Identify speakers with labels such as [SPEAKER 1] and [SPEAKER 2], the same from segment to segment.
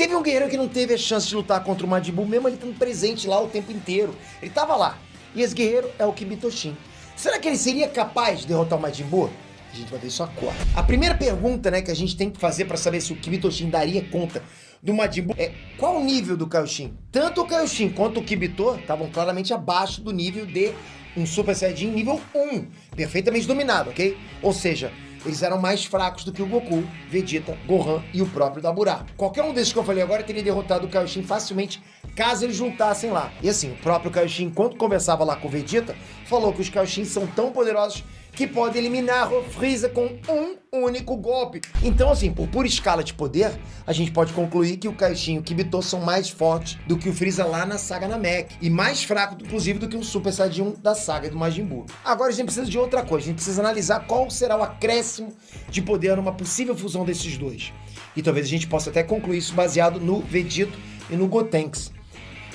[SPEAKER 1] Teve um guerreiro que não teve a chance de lutar contra o Majin Buu, mesmo ele estando presente lá o tempo inteiro. Ele tava lá. E esse guerreiro é o Kibitoshin. Será que ele seria capaz de derrotar o Majin Buu? A gente vai ver isso agora. A primeira pergunta, né, que a gente tem que fazer pra saber se o Kibitoshin daria conta do Majin Buu é qual o nível do Kaioshin? Tanto o Kaioshin quanto o Kibito estavam claramente abaixo do nível de um Super Saiyajin nível 1, perfeitamente dominado, ok? Ou seja, eles eram mais fracos do que o Goku, Vegeta, Gohan e o próprio Daburá. Qualquer um desses que eu falei agora teria derrotado o Kaioshin facilmente caso eles juntassem lá. E assim, o próprio Kaioshin, enquanto conversava lá com o Vegeta, falou que os Kaioshins são tão poderosos que podem eliminar o Freeza com um único golpe. Então assim, por pura escala de poder, a gente pode concluir que o Kaioshin e o Kibito são mais fortes do que o Freeza lá na saga Namek. E mais fraco, inclusive, do que o Super Saiyajin 1 da saga do Majin Buu. Agora a gente precisa de outra coisa, a gente precisa analisar qual será o acréscimo de poder numa possível fusão desses dois. E talvez a gente possa até concluir isso baseado no Vegito e no Gotenks.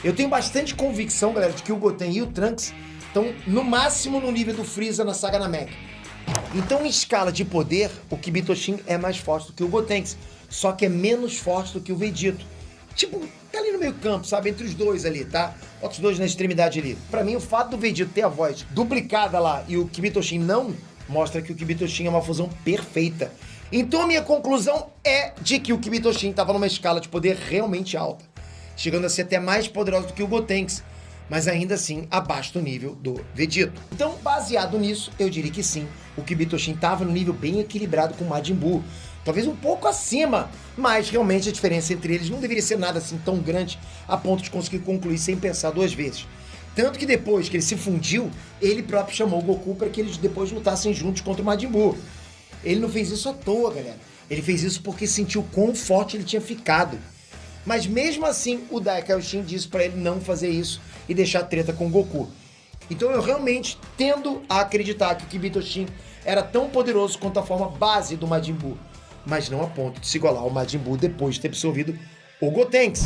[SPEAKER 1] Eu tenho bastante convicção, galera, de que o Goten e o Trunks estão no máximo no nível do Freeza na saga Namek. Então, em escala de poder, o Kibitoshin é mais forte do que o Gotenks, só que é menos forte do que o Vegito. Tipo, tá ali no meio campo, sabe? Entre os dois ali, tá? Outros dois na extremidade ali. Pra mim, o fato do Vegito ter a voz duplicada lá e o Kibitoshin não, mostra que o Kibitoshin é uma fusão perfeita. Então, a minha conclusão é de que o Kibitoshin estava numa escala de poder realmente alta, chegando a ser até mais poderoso do que o Gotenks, mas ainda assim abaixo do nível do Vegito. Então, baseado nisso, eu diria que sim, o Kibitoshin estava no nível bem equilibrado com o Majin Buu, talvez um pouco acima, mas realmente a diferença entre eles não deveria ser nada assim tão grande a ponto de conseguir concluir sem pensar duas vezes. Tanto que depois que ele se fundiu, ele próprio chamou o Goku para que eles depois lutassem juntos contra o Majin Buu. Ele não fez isso à toa, galera. Ele fez isso porque sentiu quão forte ele tinha ficado. Mas mesmo assim, o Dai Kaioshin disse para ele não fazer isso e deixar treta com o Goku. Então eu realmente tendo a acreditar que o Kibitoshin era tão poderoso quanto a forma base do Majin Buu, mas não a ponto de se igualar ao Majin Buu depois de ter absorvido o Gotenks.